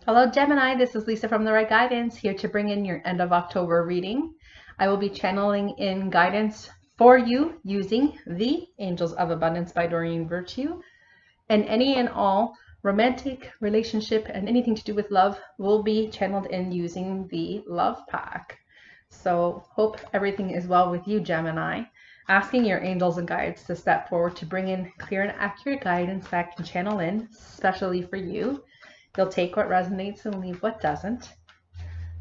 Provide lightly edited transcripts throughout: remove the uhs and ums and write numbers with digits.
Hello Gemini, this is Lisa from The Right Guidance, here to bring in your end of October reading. I will be channeling in guidance for you using the Angels of Abundance by Doreen Virtue. And any and all romantic, relationship, and anything to do with love will be channeled in using the Love Pack. So hope everything is well with you, Gemini. Asking your angels and guides to step forward to bring in clear and accurate guidance that can channel in, especially for you. You'll take what resonates and leave what doesn't.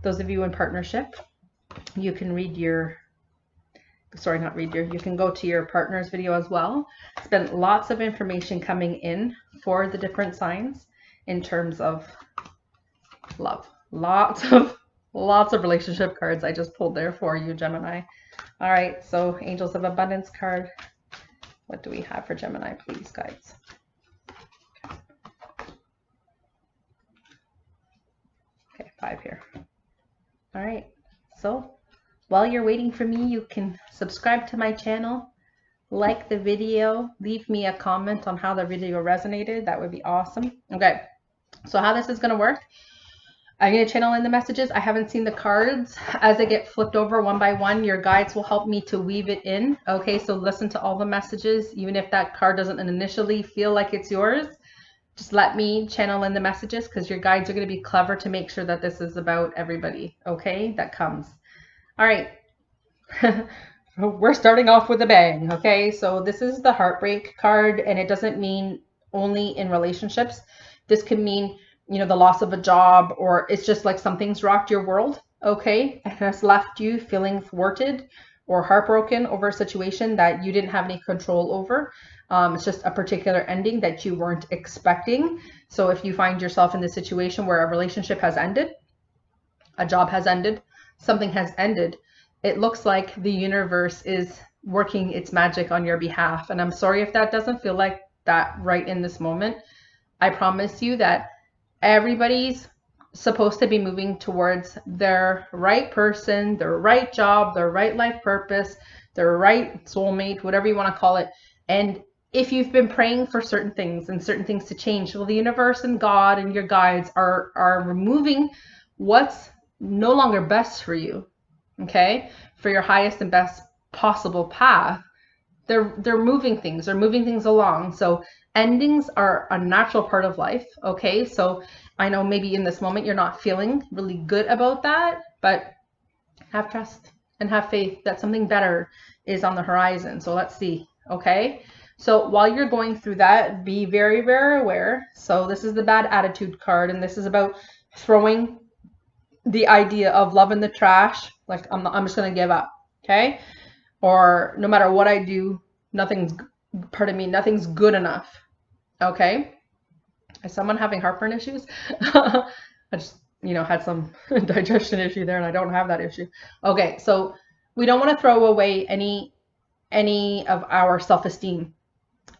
Those of you in partnership, you can read your, you can go to your partner's video as well. It's been lots of information coming in for the different signs in terms of love. Lots of relationship cards I just pulled there for you, Gemini. All right, so Angels of Abundance card. What do we have for Gemini, please, guides? Okay, 5 here. All right, so while you're waiting for me, you can subscribe to my channel, like the video, leave me a comment on how the video resonated. That would be awesome. Okay, so how this is going to work, I'm going to channel in the messages. I haven't seen the cards. As they get flipped over one by one, your guides will help me to weave it in. Okay, so listen to all the messages, even if that card doesn't initially feel like it's yours. Just let me channel in the messages, because your guides are going to be clever to make sure that this is about everybody, okay, that comes. All right. We're starting off with a bang, okay? So this is the heartbreak card, and it doesn't mean only in relationships. This could mean, you know, the loss of a job, or it's just like something's rocked your world, okay? And has left you feeling thwarted or heartbroken over a situation that you didn't have any control over. It's just a particular ending that you weren't expecting. So if you find yourself in this situation where a relationship has ended, a job has ended, something has ended, it looks like the universe is working its magic on your behalf. And I'm sorry if that doesn't feel like that right in this moment. I promise you that everybody's supposed to be moving towards their right person, their right job, their right life purpose, their right soulmate, whatever you want to call it. And if you've been praying for certain things and certain things to change, well, the universe and God and your guides are removing what's no longer best for you, okay, for your highest and best possible path. They're moving things along. So endings are a natural part of life, okay? So I know maybe in this moment you're not feeling really good about that, but have trust and have faith that something better is on the horizon. So let's see, okay? So while you're going through that, be very, very aware. So this is the bad attitude card, and this is about throwing the idea of love in the trash. Like, I'm just going to give up, okay? Or no matter what I do, nothing's good enough, okay? Is someone having heartburn issues? I just, had some digestion issue there, and I don't have that issue. Okay, so we don't want to throw away any of our self-esteem,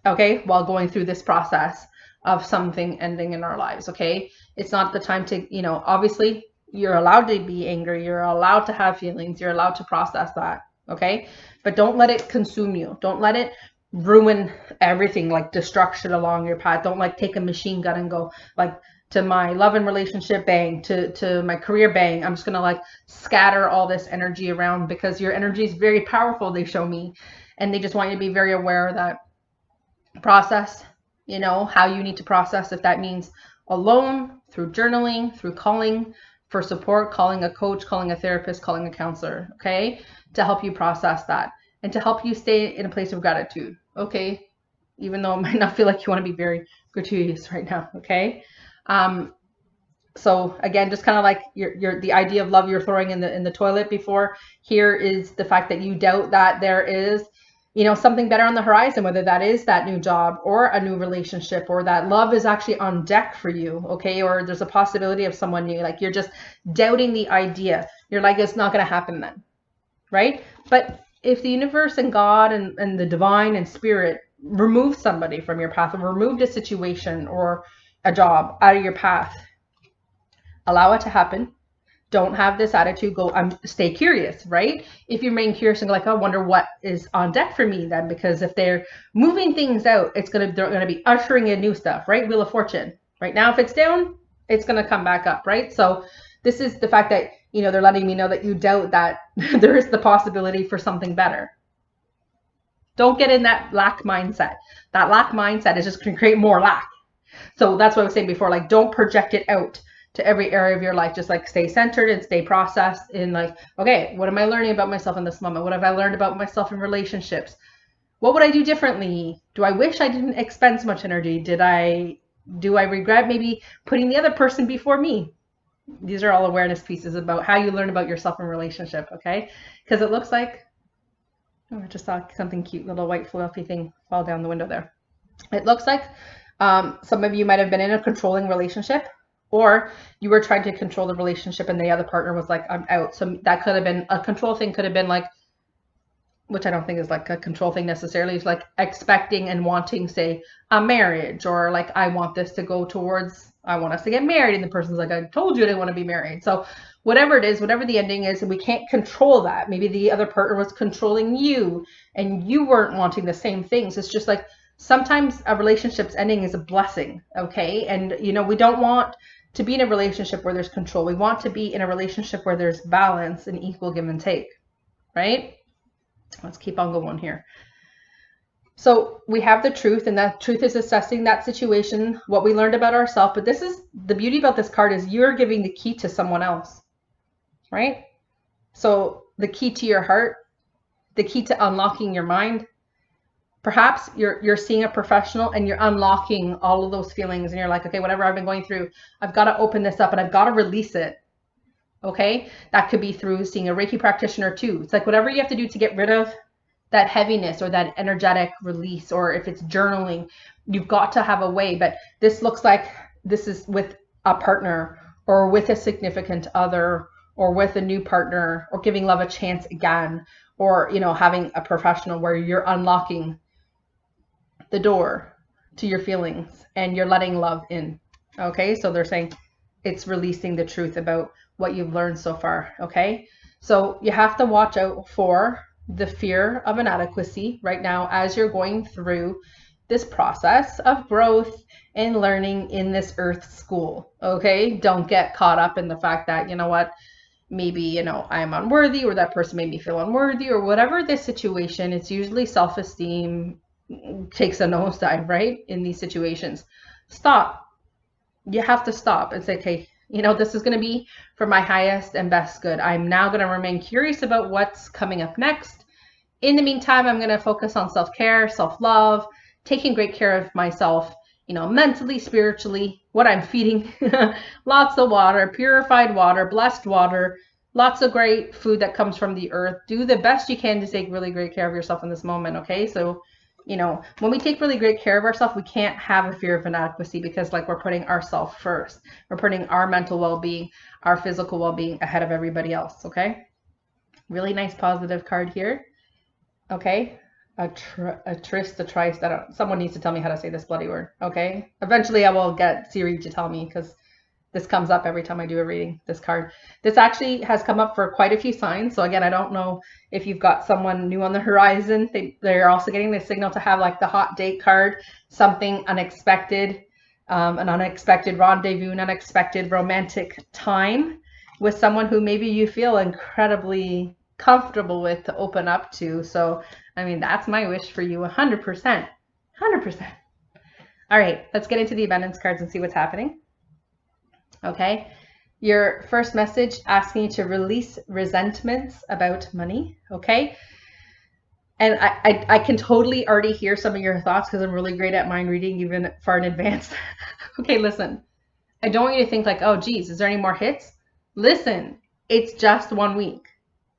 okay, while going through this process of something ending in our lives, okay? It's not the time to, obviously you're allowed to be angry, you're allowed to have feelings, you're allowed to process that, okay? But don't let it consume you. Don't let it ruin everything, like destruction along your path. Don't like take a machine gun and go like to my love and relationship, bang, to my career, bang. I'm just gonna like scatter all this energy around, because your energy is very powerful, they show me, and they just want you to be very aware of that. Process, how you need to process, if that means alone, through journaling, through calling for support, calling a coach, calling a therapist, calling a counselor, okay, to help you process that and to help you stay in a place of gratitude, okay, even though it might not feel like you want to be very gratuitous right now, okay. So again, just kind of like the idea of love you're throwing in the toilet before, here is the fact that you doubt that there is something better on the horizon, whether that is that new job or a new relationship, or that love is actually on deck for you, okay? Or there's a possibility of someone new. Like, you're just doubting the idea. You're like, it's not going to happen then, right? But if the universe and God and the divine and spirit remove somebody from your path, or removed a situation or a job out of your path, allow it to happen. Don't have this attitude, stay curious, right? If you remain curious and go like, I wonder what is on deck for me then, because if they're moving things out, they're gonna be ushering in new stuff, right? Wheel of Fortune. Right now, if it's down, it's going to come back up, right? So this is the fact that, they're letting me know that you doubt that there is the possibility for something better. Don't get in that lack mindset. That lack mindset is just going to create more lack. So that's what I was saying before, like, don't project it out to every area of your life. Just like stay centered and stay processed in like, okay, what am I learning about myself in this moment? What have I learned about myself in relationships? What would I do differently? Do I wish I didn't expend so much energy? Do I regret maybe putting the other person before me? These are all awareness pieces about how you learn about yourself in relationship, okay? Because it looks like, I just saw something cute, little white fluffy thing fall down the window there. It looks like some of you might have been in a controlling relationship, or you were trying to control the relationship and the other partner was like, I'm out. So that could have been a control thing, could have been like, which I don't think is like a control thing necessarily. It's like expecting and wanting, say, a marriage, or like, I want this to go towards, I want us to get married. And the person's like, I told you I didn't want to be married. So whatever it is, whatever the ending is, and we can't control that. Maybe the other partner was controlling you and you weren't wanting the same things. It's just like, sometimes a relationship's ending is a blessing, okay? And, we don't want to be in a relationship where there's control. We want to be in a relationship where there's balance and equal give and take, right? Let's keep on going here. So we have the truth, and that truth is assessing that situation, what we learned about ourselves. But this is the beauty about this card, is you're giving the key to someone else, right? So the key to your heart, the key to unlocking your mind. Perhaps you're seeing a professional and you're unlocking all of those feelings, and you're like, okay, whatever I've been going through, I've got to open this up and I've got to release it. Okay, that could be through seeing a Reiki practitioner too. It's like whatever you have to do to get rid of that heaviness or that energetic release, or if it's journaling, you've got to have a way. But this looks like this is with a partner, or with a significant other, or with a new partner, or giving love a chance again, or, having a professional where you're unlocking the door to your feelings and you're letting love in. Okay, so they're saying it's releasing the truth about what you've learned so far. Okay, so you have to watch out for the fear of inadequacy right now as you're going through this process of growth and learning in this earth school. Okay, don't get caught up in the fact that, maybe, I'm unworthy, or that person made me feel unworthy, or whatever the situation. It's usually self-esteem takes a nosedive, right? In these situations. Stop. You have to stop and say, okay, this is going to be for my highest and best good. I'm now going to remain curious about what's coming up next. In the meantime, I'm going to focus on self-care, self-love, taking great care of myself, mentally, spiritually, what I'm feeding, lots of water, purified water, blessed water, lots of great food that comes from the earth. Do the best you can to take really great care of yourself in this moment. Okay, so when we take really great care of ourselves, we can't have a fear of inadequacy, because like we're putting ourselves first. We're putting our mental well-being, our physical well-being ahead of everybody else. Okay, really nice positive card here. Okay, a tryst, a trice. Someone needs to tell me how to say this bloody word. Okay, eventually I will get Siri to tell me, because this comes up every time I do a reading, this card. This actually has come up for quite a few signs. So again, I don't know if you've got someone new on the horizon. They're also getting the signal to have like the hot date card, something unexpected, an unexpected rendezvous, an unexpected romantic time with someone who maybe you feel incredibly comfortable with to open up to. So, I mean, that's my wish for you, 100%, 100%. All right, let's get into the abundance cards and see what's happening. Okay, your first message asking you to release resentments about money. Okay, and I can totally already hear some of your thoughts, because I'm really great at mind reading even far in advance. Okay, listen, I don't want you to think like, oh geez, is there any more hits? Listen, it's just 1 week.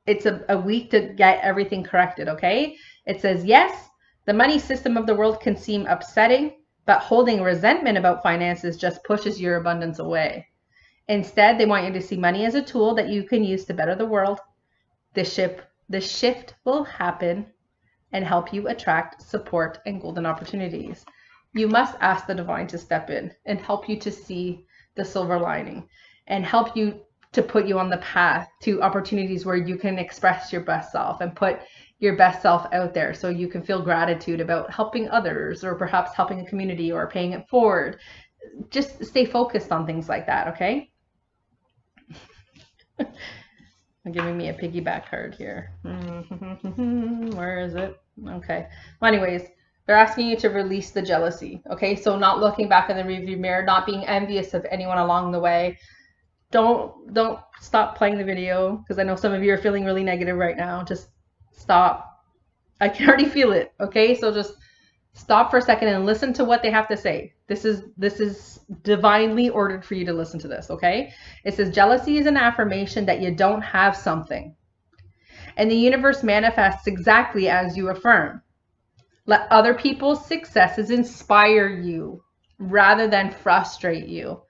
It's a week to get everything corrected. Okay, it says, yes, the money system of the world can seem upsetting, but holding resentment about finances just pushes your abundance away. Instead, they want you to see money as a tool that you can use to better the world. The shift will happen and help you attract support and golden opportunities. You must ask the divine to step in and help you to see the silver lining, and help you to put you on the path to opportunities where you can express your best self and put your best self out there, so you can feel gratitude about helping others, or perhaps helping a community, or paying it forward. just stay focused on things like that, okay? They're giving me a piggyback card here. Where is it? Okay. Well, anyways, they're asking you to release the jealousy, okay? So not looking back in the rearview mirror, not being envious of anyone along the way. Don't stop playing the video, because I know some of you are feeling really negative right now. Just stop. I can already feel it, okay? So just stop for a second and listen to what they have to say. This is divinely ordered for you to listen to this, okay? It says jealousy is an affirmation that you don't have something, and the universe manifests exactly as you affirm. Let other people's successes inspire you rather than frustrate you.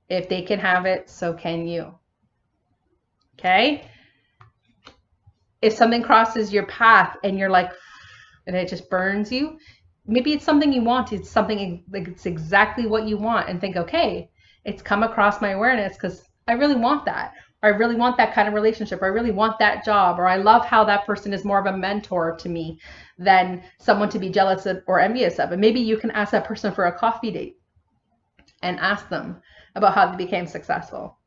If they can have it, so can you. Okay? If something crosses your path and you're like, and it just burns you, maybe it's something you want. It's something like it's exactly what you want, and think, okay, it's come across my awareness because I really want that. Or I really want that kind of relationship. Or I really want that job. Or I love how that person is more of a mentor to me than someone to be jealous of or envious of. And maybe you can ask that person for a coffee date and ask them about how they became successful.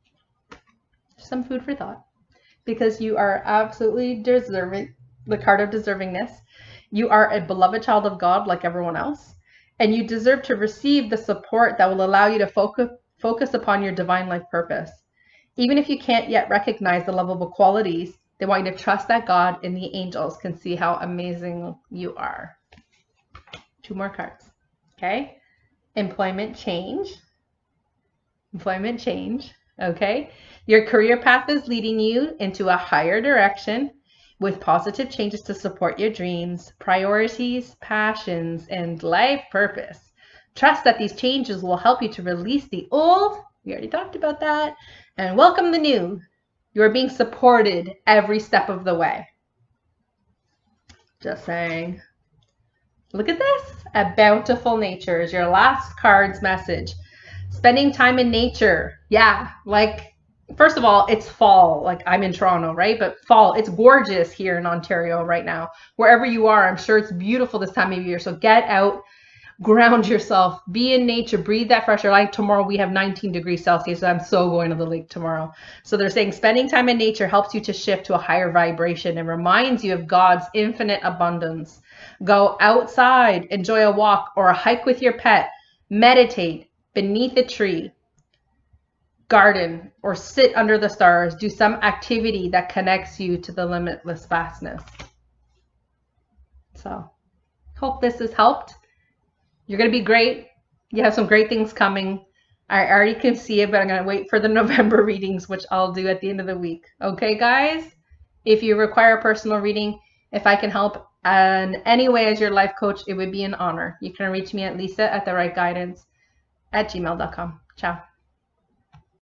Some food for thought, because you are absolutely deserving, the card of deservingness. You are a beloved child of God like everyone else, and you deserve to receive the support that will allow you to focus upon your divine life purpose. Even if you can't yet recognize the lovable qualities, they want you to trust that God and the angels can see how amazing you are. 2 more cards. Okay? Employment change. Employment change. Okay? Your career path is leading you into a higher direction with positive changes to support your dreams, priorities, passions, and life purpose. Trust that these changes will help you to release the old, we already talked about that, and welcome the new. You are being supported every step of the way. Just saying. Look at this. A bountiful nature is your last card's message. Spending time in nature. Yeah, like, first of all, it's fall. Like, I'm in Toronto, right? But fall, it's gorgeous here in Ontario right now. Wherever you are, I'm sure it's beautiful this time of year. So get out, ground yourself, be in nature, breathe that fresh air. Like tomorrow, we have 19 degrees Celsius. So I'm so going to the lake tomorrow. So they're saying spending time in nature helps you to shift to a higher vibration and reminds you of God's infinite abundance. Go outside, enjoy a walk or a hike with your pet, meditate beneath a tree, garden, or sit under the stars. Do some activity that connects you to the limitless vastness. So, hope this has helped. You're going to be great. You have some great things coming. I already can see it, but I'm going to wait for the November readings, which I'll do at the end of the week. Okay, guys? If you require a personal reading, if I can help in any way as your life coach, it would be an honor. You can reach me at lisa@therightguidance@gmail.com. Ciao.